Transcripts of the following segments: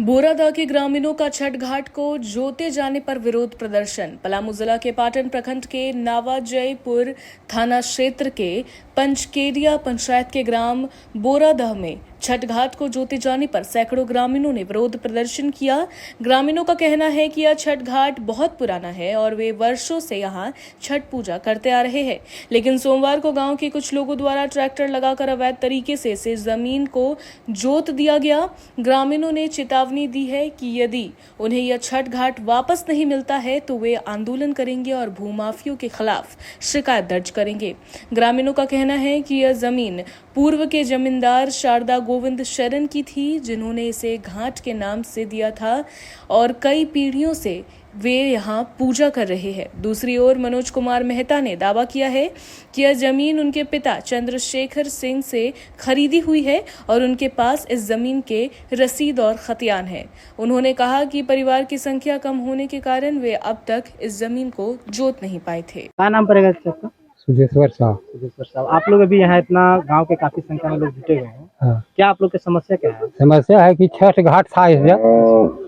बोरादा के ग्रामीणों का छठ घाट को जोते जाने पर विरोध प्रदर्शन। पलामू जिला के पाटन प्रखंड के नावाजयपुर थाना क्षेत्र के पंचकेरिया पंचायत के ग्राम बोरादा में छठ घाट को जोते जाने पर सैकड़ों ग्रामीणों ने विरोध प्रदर्शन किया। ग्रामीणों का कहना है कि यह छठ घाट बहुत पुराना है और वे वर्षों से यहां छठ पूजा करते आ रहे हैं, लेकिन सोमवार को गांव के कुछ लोगों द्वारा ट्रैक्टर लगाकर अवैध तरीके से इस जमीन को जोत दिया गया। ग्रामीणों ने चेतावनी दी है कि यदि उन्हें यह छठ घाट वापस नहीं मिलता है तो वे आंदोलन करेंगे और भूमाफियों के खिलाफ शिकायत दर्ज करेंगे। ग्रामीणों का कहना है कि यह जमीन पूर्व के जमींदार शारदा गोविंद शरण की थी, जिन्होंने इसे घाट के नाम से दिया था और कई पीढ़ियों से वे यहाँ पूजा कर रहे हैं। दूसरी ओर मनोज कुमार मेहता ने दावा किया है कि यह जमीन उनके पिता चंद्रशेखर सिंह से खरीदी हुई है और उनके पास इस जमीन के रसीद और खतियान है। उन्होंने कहा कि परिवार की संख्या कम होने के कारण वे अब तक इस जमीन को जोत नहीं पाए थे। क्या नाम पड़ेगा आपका? सुजेश्वर साहब। सुजेश्वर साहब, आप लोग अभी यहाँ इतना गांव के काफी संख्या में लोग जुटे हुए हैं। हाँ। क्या आप लोग की समस्या क्या है? समस्या है कि छठ घाट था इस जगह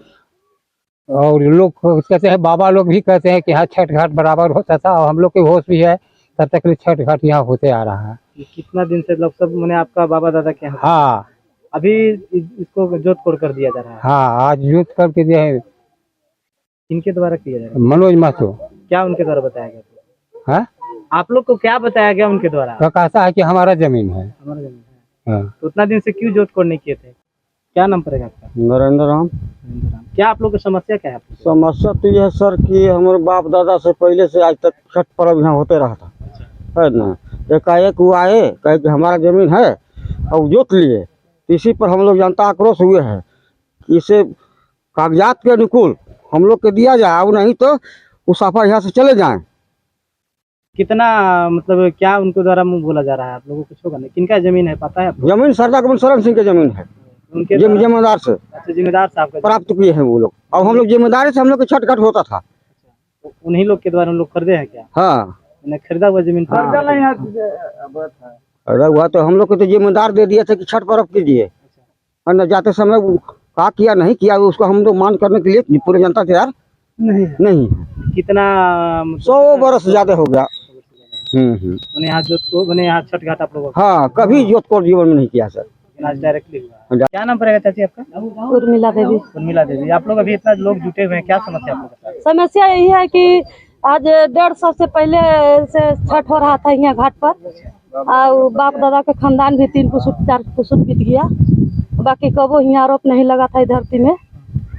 और लोग कहते हैं, बाबा लोग भी कहते हैं कि हाँ छठ घाट बराबर होता था और हम लोग के होश भी है तब तक छठ घाट यहाँ होते आ रहा है। ये कितना दिन से लोग सब मैंने आपका बाबा दादा के यहाँ? हाँ, अभी इसको जोत कोड़ कर दिया जा रहा है। हाँ, आज जोत करके दिया है। इनके द्वारा किया जा रहा मनोज महतो। क्या उनके द्वारा बताया गया? हाँ, आप लोग को क्या बताया गया उनके द्वारा? तो कहता है कि हमारा जमीन है। हमारा जमीन है। हाँ। तो उतना दिन से क्यों जोत कोड़ नहीं किए थे? क्या नाम पड़ेगा आपका? नरेंद्र राम। क्या आप लोग की समस्या क्या है? समस्या तो यह है सर कि हमारे बाप दादा से पहले से आज तक छठ पर्व यहाँ होते रहा था, है ना। एकाएक वो आए कहे कि हमारा जमीन है और जोत लिए, इसी पर हम लोग जनता आक्रोश हुए हैं कि इसे कागजात के अनुकूल हम लोग के दिया जाए, और नहीं तो उस साफा यहाँ से चले जाएं। कितना मतलब क्या उनके द्वारा मुंह बोला जा रहा है? आप लोगों को कुछ होगा नहीं? किनका जमीन है पता है आपको? जमीन सरदा गोविंद शरण सिंह की जमीन है, उनके जिम्मेदार से जिम्मेदार साहब का प्राप्त किए हैं वो लोग, और हम लोग जिम्मेदारी से हम लोग के छठ घाट होता था। उन्हीं लोग के द्वारा हम लोग खरीदे हैं क्या? हाँ, उन्हें खरीदा हुआ जमीन था? अरे हुआ तो हम लोग को तो जिम्मेदार दे दिए थे कि छठ पर्व कीजिए, और न जाते समय कहा किया नहीं किया, उसको हम लोग मान करने के लिए पूरे जनता तैयार नहीं। कितना 100 बरस ज्यादा हो गया। मैंने यहाँ जोत को मैंने यहाँ छठ घाट आप लोगों को हाँ, कभी जोत को जीवन में नहीं किया सर। आज डायरेक्टली हुआ। क्या नाम पड़ेगा चाची आपका? उर्मिला देवी। उर्मिला देवी, आप लोग अभी इतना लोग जुटे हुए हैं, क्या समस्या आप लोग के साथ? समस्या यही है कि आज 150 साल से पहले से छठ हो रहा था यहाँ घाट पर, और बाप दादा के खानदान भी 3 पुसुट 4 पुसुट बीत गया। बाकी कबो यहाँ आरोप नहीं लगा था धरती में,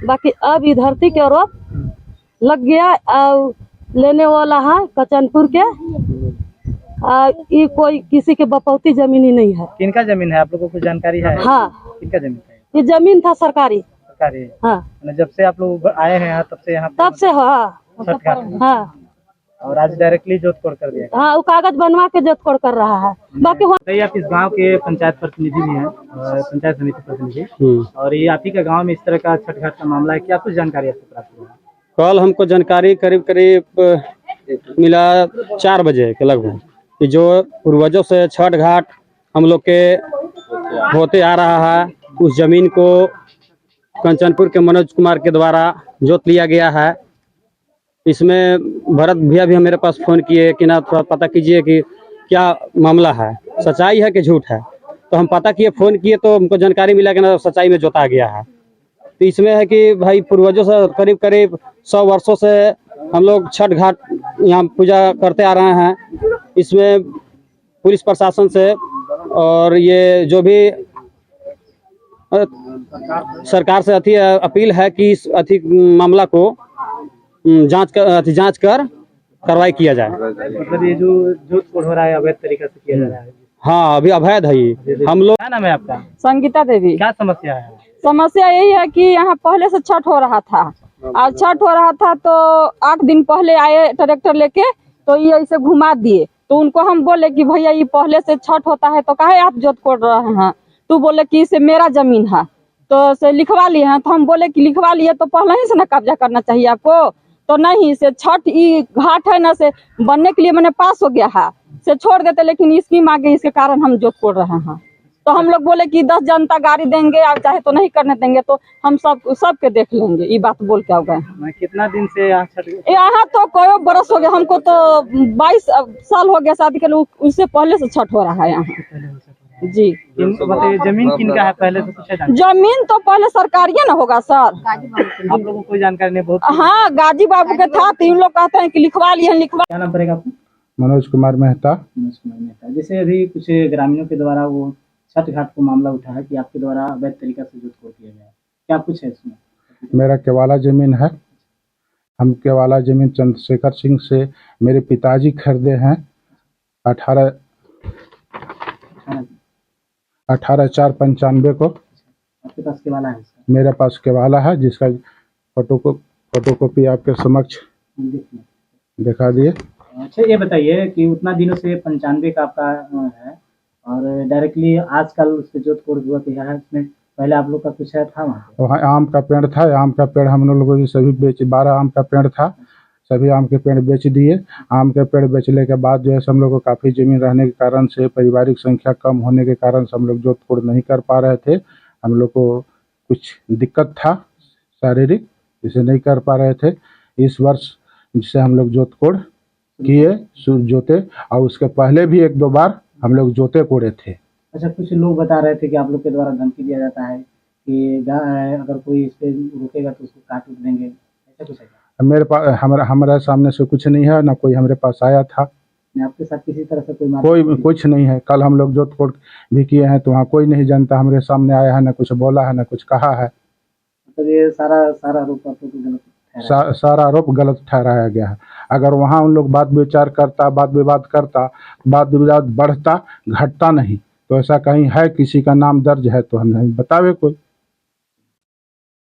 बाकी अब ये धरती के आरोप लग गया। और लेने वाला है कचनपुर के, ये कोई किसी के बपौती जमीन ही नहीं है। किनका जमीन है? आप लोगों को जानकारी है? हाँ, किनका जमीन है? ये जमीन था सरकारी। सरकारी? हाँ, जब से आप लोग आए हैं यहाँ तब से यहाँ तब से हाँ छठ घाट में? हाँ और आज डायरेक्टली जोत कोड़ कर दिया? हाँ, वो कागज बनवा के जोत कोड़ कर रहा है। बाकी बताइए, आप इस गांव के पंचायत प्रतिनिधि भी हैं, पंचायत समिति प्रतिनिधि, और ये आप ही का गांव में इस तरह का छठ घाट का मामला है, क्या कुछ जानकारी आपको प्राप्त हुआ? कल हमको जानकारी करीब मिला 4 बजे के लगभग कि जो पूर्वजों से छठ घाट हम लोग के होते आ रहा है, उस जमीन को कंचनपुर के मनोज कुमार के द्वारा जोत लिया गया है। इसमें भरत भैया भी मेरे पास फ़ोन किए कि ना थोड़ा पता कीजिए कि क्या मामला है, सच्चाई है कि झूठ है। तो हम पता किए, फ़ोन किए तो हमको जानकारी मिला कि ना सच्चाई में जोता गया है। तो इसमें है कि भाई पूर्वजों से करीब 100 वर्षों से हम लोग छठ घाट यहाँ पूजा करते आ रहे हैं। इसमें पुलिस प्रशासन से और ये जो भी सरकार से अपील है कि इस मामला को जांच कर कार्रवाई किया जाए। मतलब ये जो जोत कोड़ हो रहा है अवैध तरीका से किया जा रहा है? हाँ, अभी अवैध है ये। हम लोग। क्या नाम है आपका? संगीता देवी। क्या समस्या है? समस्या यही है कि यहाँ पहले से छठ हो रहा था, और छठ हो रहा था तो 8 दिन पहले आए ट्रैक्टर लेके, तो ये ऐसे घुमा दिए। तो उनको हम बोले कि भैया ये पहले से छठ होता है तो काहे आप जोत कोड़ रहे हैं? तो बोले कि इसे मेरा जमीन है, तो से लिखवा लिए हैं। तो हम बोले कि लिखवा लिए तो पहले ही से ना कब्जा करना चाहिए आपको? तो नहीं, से छठ ये घाट है ना से बनने के लिए मैंने पास हो गया है, से छोड़ देते, लेकिन इसकी मांगे इसके कारण हम जोत कोड़ रहे हैं। तो हम लोग बोले कि 10 जनता गाड़ी देंगे आप चाहे तो नहीं करने देंगे, तो हम सबके देख लेंगे, ये बात बोल के आ गए। मैं कितना दिन से यहाँ छठ यहाँ तो कोई बरस हो गया, हमको तो 22 साल हो गया शादी के, उससे पहले से छठ हो रहा है यहाँ जी। बताइए जमीन किनका है पहले तो कुछ है जमीन तो पहले सरकारी ना होगा सर, आप लोगों को कोई जानकारी नहीं? बहुत हाँ गाजी बाबू के था, तीन लोग कहते हैं कि लिखवा लिए। क्या नाम पड़ेगा आपको? मनोज कुमार मेहता। मनोज कुमार मेहता। जैसे अभी कुछ ग्रामीणों के द्वारा वो छठ घाट को मामला उठा है कि आपके द्वारा अवैध तरीका से जोत किया गया है, क्या कुछ है इसमें? मेरा केवाला जमीन है। हम केवाला जमीन चंद्रशेखर सिंह से मेरे पिताजी खरीदे हैं 18/4/95 को। आपके पास केवाला है इसका? मेरे पास केवाला है जिसका फोटोकॉपी आपके समक्ष दिखा दिए। अच्छा ये बताइए कि उतना दिनों से 95 का आपका है और डायरेक्टली आजकल उसके जोत कोड़ हुआ तो है इसमें, पहले आप लोग का कुछ है था वहाँ पे? वहाँ आम का पेड़ था, आम का पेड़ हम लोगों की सभी 12 आम का पेड़ था, सभी आम के पेड़ बेच दिए। आम के पेड़ बेचने के बाद जो है हम लोग को काफ़ी ज़मीन रहने के कारण से, पारिवारिक संख्या कम होने के कारण से हम लोग जोत कोड़ नहीं कर पा रहे थे। हम लोग को कुछ दिक्कत था शारीरिक, इसे नहीं कर पा रहे थे। इस वर्ष जिसे हम लोग जोत कोड़ किए, जोते, और उसके पहले भी 1-2 बार हम लोग जोते कोड़े थे। अच्छा कुछ लोग बता रहे थे कि आप लोग के द्वारा धमकी दिया जाता है कि अगर कोई इस पे रुकेगा तो उसको काट उठ देंगे, ऐसा कुछ है क्या? मेरे पास हमारे सामने से कुछ नहीं है, ना कोई हमारे पास आया था। आपके साथ किसी तरह से कोई कुछ नहीं है। कल हम लोग जोत कोड़ भी किए हैं तो वहाँ कोई नहीं जानता हमारे सामने आया है, ना कुछ बोला है, ना कुछ कहा है। मतलब ये सारा आरोप आप लोग को गलत ठहरा है? सारा आरोप गलत ठहराया गया है। अगर वहाँ उन लोग बात विचार करता, वाद विवाद करता, वाद विवाद बढ़ता, घटता नहीं, तो ऐसा कहीं है किसी का नाम दर्ज है तो हम नहीं बतावे कोई।